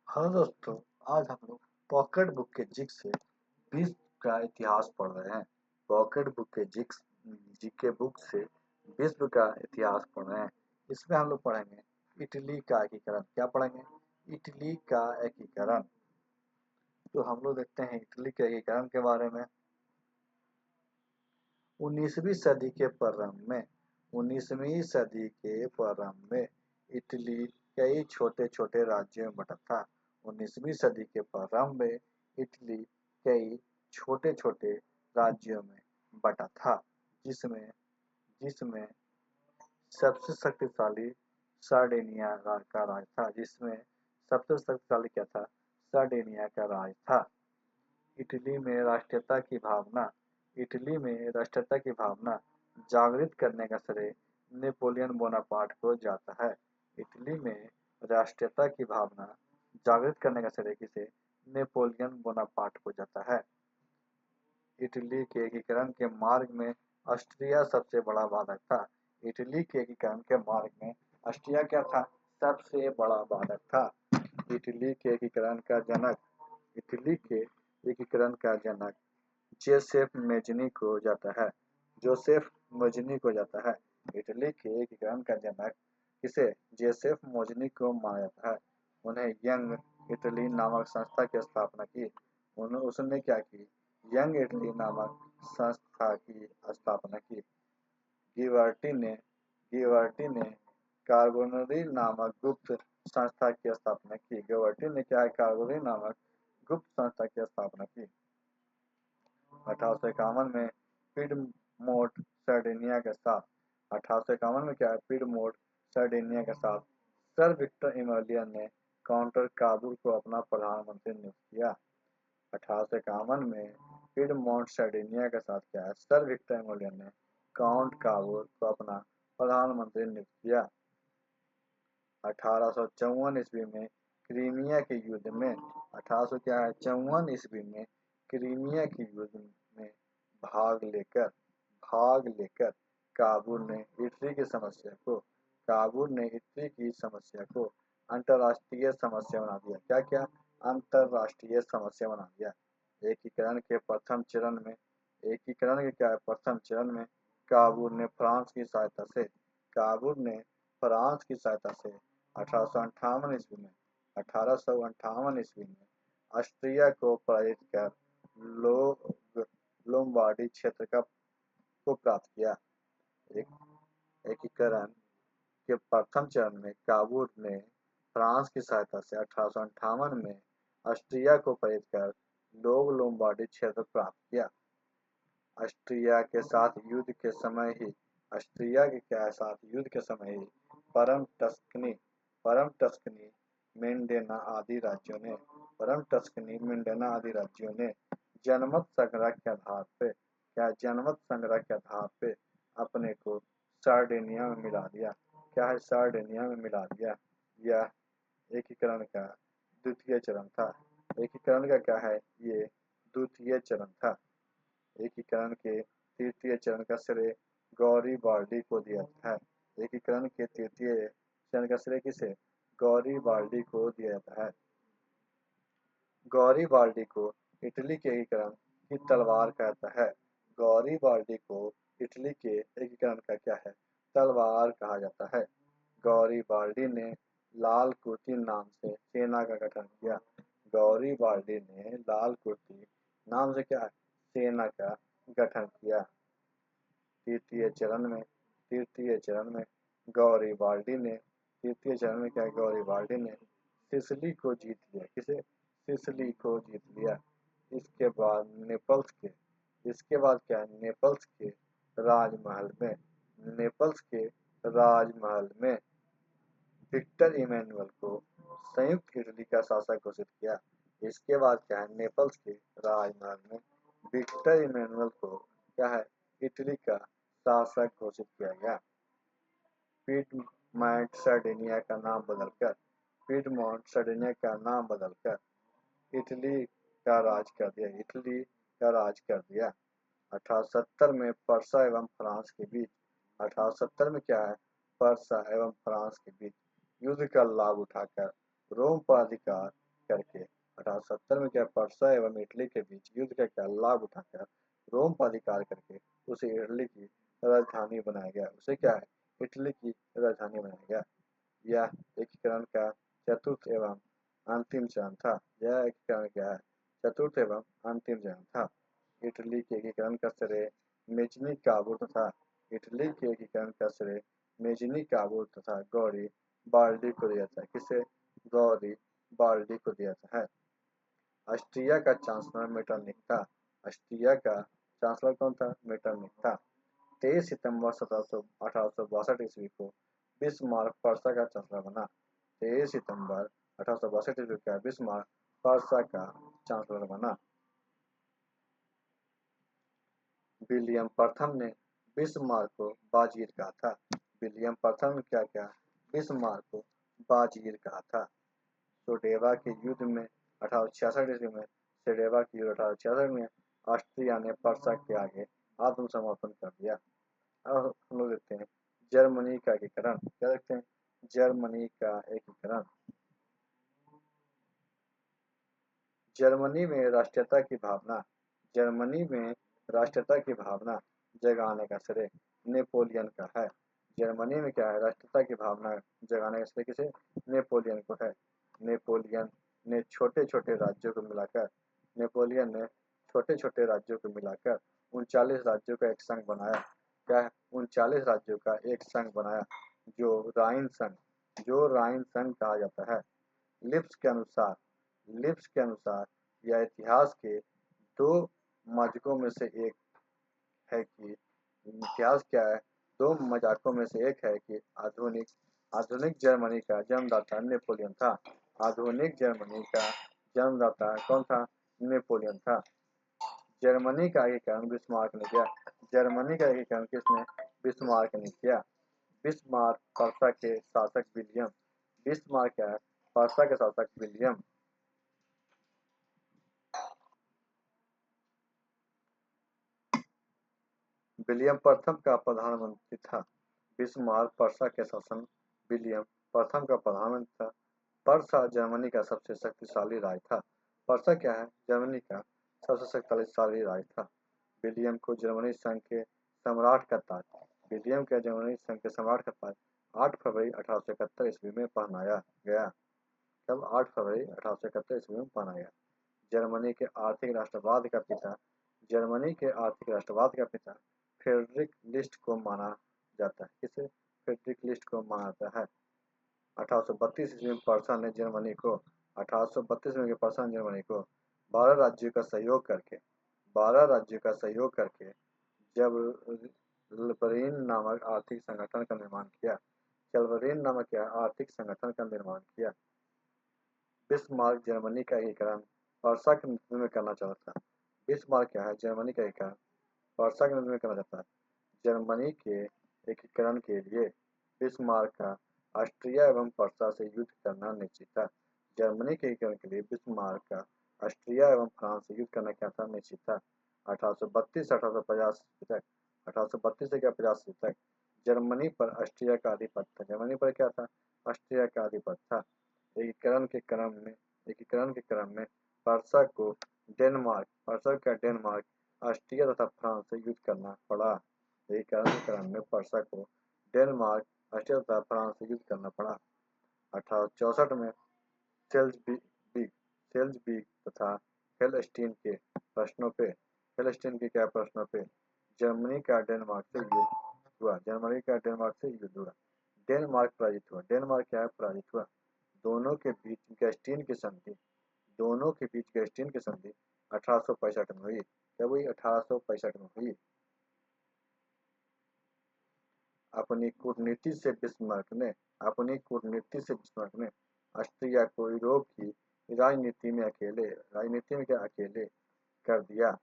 Hello दोस्तों, आज हम लोग पॉकेट बुक के जिग से विश्व का इतिहास पढ़ रहे हैं। पॉकेट बुक के जीके बुक से विश्व का इतिहास पढ़ रहे हैं। इसमें हम लोग पढ़ेंगे इटली का एकीकरण। क्या पढ़ेंगे? इटली का एकीकरण। तो हम लोग देखते हैं इटली के एकीकरण के बारे में। 19वीं सदी के प्रारंभ में 19वीं सदी के प्रारंभ में इटली कई छोटे छोटे राज्यों में बटा था। 19वीं सदी के प्रारंभ में इटली कई छोटे छोटे राज्यों में बटा था, जिसमें जिसमें सबसे शक्तिशाली सार्डिनिया का राज था। जिसमें सबसे शक्तिशाली क्या था? सार्डिनिया का राज था। इटली में राष्ट्रीयता की भावना इटली में राष्ट्रीयता की भावना जागृत करने का श्रेय नेपोलियन बोनापार्ट को जाता है। इटली में राष्ट्रीयता की भावना जागृत करने का श्रेय किसे? नेपोलियन बोनापार्ट को जाता है। इटली के एकीकरण के मार्ग में ऑस्ट्रिया सबसे बड़ा बाधक था। इटली के एकीकरण के मार्ग में ऑस्ट्रिया क्या था? सबसे बड़ा बाधक था। इटली के एकीकरण का जनक इटली के एकीकरण का जनक जोसेफ मेजनी को जाता है। जोसेफ मेजनी को जाता है। इटली के एकीकरण का जनक किसे? जोसेफ मेजनी को माना जाता है। उन्हें यंग इटली नामक संस्था की स्थापना की। उसने क्या की? यंग इटली नामक संस्था की स्थापना की। गिवर्टी ने गिवर्टी ने कार्बोनरी नामक गुप्त संस्था की स्थापना की। गिवर्टी ने क्या है? कार्बोनरी नामक गुप्त संस्था की स्थापना की। 1851 में पिडमोंट सर्डिनिया के साथ 1851 में क्या है? पिडमोंट सर्डिनिया के साथ सर विक्टर इमोलियन ने काउंटर काबुल को अपना प्रधानमंत्री नियुक्त किया। 1851 में पिडमोंट सर्डिनिया के साथ क्या है? सर विक्टर इमोलियन ने काउंट काबुल को अपना प्रधानमंत्री नियुक्त किया। 1854 ईस्वी में क्रीमिया के युद्ध में 1854 ईस्वी में क्रीमिया के युद्ध में भाग लेकर काबुल ने इटली की समस्या को अंतर्राष्ट्रीय समस्या बना दिया। क्या क्या? अंतर्राष्ट्रीय समस्या बना दिया। एकीकरण के प्रथम चरण में एकीकरण के क्या है? प्रथम चरण में काबुल ने फ्रांस की सहायता से 1858 ईस्वी में ऑस्ट्रिया को पराजित कर लोम्बार्डी क्षेत्र को प्राप्त किया। एकीकरण के प्रथम चरण में काबुल ने फ्रांस की सहायता से 1858 में ऑस्ट्रिया को पराजित कर लोम्बार्डी क्षेत्र प्राप्त किया। ऑस्ट्रिया के साथ युद्ध के समय ही परम टस्कनी मेंडेना आदि राज्यों ने जनमत संग्रह के आधार पे अपने को सार्डिनिया में मिला दिया। क्या है? सार्डिनिया में मिला दिया। यह एकीकरण का द्वितीय चरण था। एकीकरण का क्या है? ये द्वितीय चरण था। एकीकरण के तृतीय चरण का श्रेय गौरीबाल्डी को दिया जाता है। एकीकरण के तृतीय चरण का श्रेय किसे? गौरीबाल्डी को दिया जाता है। गौरीबाल्डी को इटली के एकीकरण की तलवार कहता है। गौरीबाल्डी को इटली के एकीकरण का क्या है? तलवार कहा जाता है। गौरीबाल्डी ने लाल कुर्ती नाम से सेना का गठन किया। गौरीबाल्डी ने लाल कुर्ती नाम से क्या है? सेना का गठन किया। तृतीय चरण में गौरीबाल्डी ने सिसिली को जीत लिया। किसे? सिसिली को जीत लिया। इसके बाद क्या है? नेपल्स के राजमहल में विक्टर इमैनुअल को संयुक्त इटली का शासक घोषित किया। इसके बाद क्या है? नेपल्स के राजमहल में विक्टर इमैनुअल को क्या है? इटली का शासक घोषित किया गया। पिडमोंट सर्डिनिया का नाम बदलकर इटली का राज कर दिया। 1870 में पर्सा एवं फ्रांस के बीच 1870 में क्या है? पर्सा एवं फ्रांस के बीच युद्ध का लाभ उठाकर रोम पर अधिकार करके 1870 में क्या पर्सा एवं इटली के बीच युद्ध का क्या लाभ उठाकर रोम पर अधिकार करके उसे इटली की राजधानी बनाया गया। उसे क्या है, इटली की राजधानी बनाया गया। यह एकीकरण का चतुर्थ एवं अंतिम चरण था। यह एकीकरण क्या है, चतुर्थ एवं अंतिम चरण था। इटली के एकीकरण का श्रेय मेजनी काबूल तथा इटली के एकीकरण का श्रेय मेजनी काबूल तथा गौरी बाल्डी को दिया जाता है। किसे, गौरी बाल्डी को दिया जाता है। ऑस्ट्रिया का चांसलर मेटरनिक था। ऑस्ट्रिया का चांसलर कौन था, मेटरनिक था। 23 सितंबर 1862 ईस्वी को बिस्मार्क पर्सा का चांसलर बना। 23 सितंबर 1862 ईस्वी का बिस्मार्क पर्सा का चांसलर बना। विलियम प्रथम ने बिस्मार्क को बाजीर कहा था। विलियम प्रथम ने क्या क्या, बिस्मार्क को बाजीर कहा था। सोडेवा के युद्ध में 1866 ईस्वी में सोडेवा के युद्ध 1866 में ऑस्ट्रिया ने पर्सा के आगे आत्मसमर्पण कर दिया। अब हम लोग देखते हैं जर्मनी का एकीकरण। क्या देखते हैं, जर्मनी का एकीकरण। जर्मनी में राष्ट्रीयता की भावना, जर्मनी में राष्ट्रीयता की भावना जगाने का श्रेय नेपोलियन का है। जर्मनी में क्या है, राष्ट्रीयता की भावना जगाने का श्रेय किसे, नेपोलियन को है। नेपोलियन ने छोटे छोटे राज्यों को मिलाकर नेपोलियन ने छोटे छोटे राज्यों को मिलाकर 39 राज्यों का एक संघ बनाया। क्या है, 39 राज्यों का एक संघ बनाया, जो राइन संघ, जो राइन संघ कहा जाता है। लिप्स के अनुसार, लिप्स के अनुसार यह इतिहास के दो मजकों में से एक है कि इतिहास क्या है, दो मजाकों में से एक है कि आधुनिक आधुनिक जर्मनी का जन्मदाता नेपोलियन था। आधुनिक जर्मनी का जन्मदाता कौन था, नेपोलियन था। जर्मनी का एकीकरण बिस्मार्क ने किया। जर्मनी का एकीकरण किसने, बिस्मार्क ने किया। बिस्मार्क पर्सा के शासक विलियम, बिस्मार्क क्या है, पर्सा के शासक विलियम। विलियम प्रथम का प्रधानमंत्री था। बिस्मार्क पर्सा के शासन विलियम प्रथम का प्रधानमंत्री था। पर्सा जर्मनी का सबसे शक्तिशाली राज था। पर्सा क्या है, जर्मनी का सबसे शक्तिशाली राज था। विलियम को जर्मनी संघ के सम्राट का ताज, विलियम के जर्मनी संघ के सम्राट का ताज 8 फरवरी 1871 ईस्वी में पहनाया गया। कब, 8 फरवरी 1871 ईस्वी में पहनाया गया। जर्मनी के आर्थिक राष्ट्रवाद का पिता, जर्मनी के आर्थिक राष्ट्रवाद का पिता फ्रेडरिक लिस्ट को माना जाता है। किसे, फ्रेडरिक लिस्ट को माना जाता है। 1832 ईस्वी में पर्सा ने जर्मनी को 1832 में पर्सा ने जर्मनी को 12 राज्यों का सहयोग करके 12 राज्यों का सहयोग करके जब जबरीन नामक आर्थिक संगठन का निर्माण किया। जबरीन नामक क्या, आर्थिक संगठन का निर्माण किया। बिस्मार्क जर्मनी का एकीकरण पर्सा के नेतृत्व में करना चाहता था। बिस्मार्क क्या है, जर्मनी का एकीकरण पर्सा के नेतृत्व में करना चाहता है। जर्मनी के एकीकरण के लिए बिस्मार्क का ऑस्ट्रिया एवं पर्सा से युद्ध करना निश्चित था। जर्मनी के एकीकरण के लिए बिस्मार्क का ऑस्ट्रिया एवं फ्रांस से युद्ध करना क्या था, निश्चित था। 1832 से 1850 तक, 1832 से क्या 50 तक जर्मनी पर ऑस्ट्रिया का आधिपत्य था। जर्मनी पर क्या था, ऑस्ट्रिया का आधिपत्य था। एकीकरण के क्रम में पर्सा को डेनमार्क, ऑस्ट्रिया तथा फ्रांस से युद्ध करना पड़ा। एकीकरण के क्रम में पर्सा को डेनमार्क, ऑस्ट्रिया तथा फ्रांस से युद्ध करना पड़ा। 1864 में सेल्जबर्ग सेल्जबर्ग तथा हेलस्टीन के प्रश्नों पे जर्मनी का डेनमार्क से युद्ध हुआ। जर्मनी का डेनमार्क से युद्ध हुआ। डेनमार्क पराजित हुआ। डेनमार्क क्या है, पराजित हुआ। दोनों के बीच गैस्टीन की संधि, दोनों के बीच गैस्टीन की संधि 1865 में हुई। क्या हुई, 1865 में हुई। अपनी कूटनीति से बिस्मार्क ने ऑस्ट्रिया को यूरोप की राजनीति में क्या अकेले कर दिया।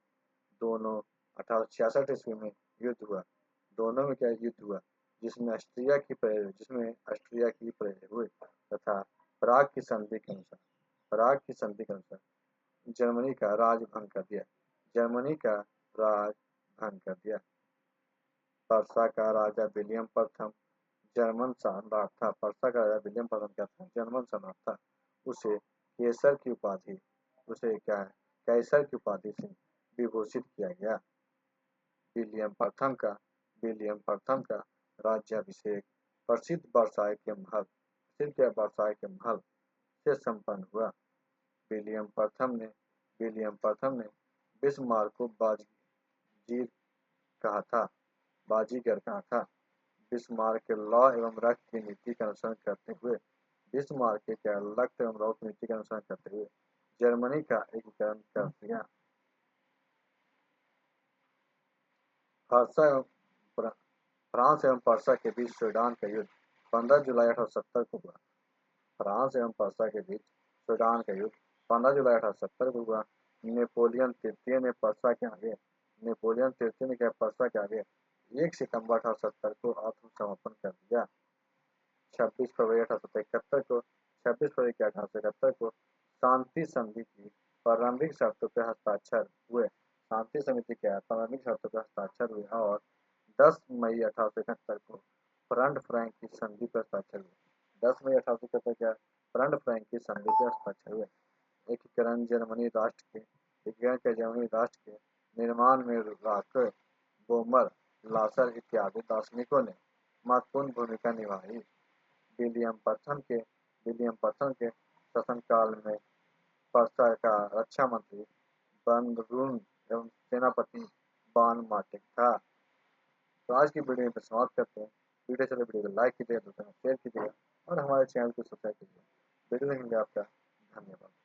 दोनों 1866 ईस्वी में युद्ध हुआ। दोनों में क्या युद्ध हुआ, जिसमें ऑस्ट्रिया की पराजय हुई तथा प्राग की संधि के अनुसार जर्मनी का राज भंग कर दिया। पर्सा का राजा विलियम प्रथम जर्मन सम्राट था। पर्सा का राजा विलियम प्रथम क्या था, जर्मन सम्राट था। उसे केसर की उपाधि, उसे क्या है, कैसर की उपाधि से विभूषित किया गया। विलियम प्रथम का राज्याभिषेक प्रसिद्ध वर्साई के महल से संपन्न हुआ। विलियम प्रथम ने बिस्मार्क को बाजीगर कहा था। बिस्मार्क के लौ एवं रक्त की नीति का अनुसरण करते हुए बिस्मार्क के क्या लक्त एवं रक्त नीति का अनुसरण करते हुए जर्मनी का एकीकरण कर दिया। फ्रांस एवं पर्सा के बीच सूडान का युद्ध 15 जुलाई 1870 को हुआ। फ्रांस एवं पर्सा के बीच सूडान का युद्ध 15 जुलाई 1870 को हुआ। नेपोलियन तृतीय ने पर्सा के आगे 1 सितंबर 1870 को आत्मसमर्पण कर दिया। 26 फरवरी 1871 को 26 फरवरी 1871 को शांति संधि की प्रारंभिक शर्तों पर हस्ताक्षर हुए। शांति समिति के प्रारंभिक शर्तों पर हस्ताक्षर हुए और 10 मई 1871 को फ्रंट फ्रैंक की संधि पर हस्ताक्षर हुए। 10 मई 1871 को फ्रंट फ्रैंक की संधि पर हस्ताक्षर हुए। एकीकरण जर्मनी राष्ट्र के निर्माण में राकर, बोमर, लासर इत्यादि दार्शनिकों ने महत्वपूर्ण भूमिका निभाई। विलियम प्रथम के शासनकाल में पर्सा का रक्षा मंत्री बन एवं सेनापति बान मार्टिक था। तो आज की वीडियो में समाप्त करते हैं। वीडियो को लाइक कीजिएगा, दोस्तों शेयर कीजिएगा और हमारे चैनल को सब्सक्राइब कीजिएगा। वीडियो देखने के लिए आपका धन्यवाद।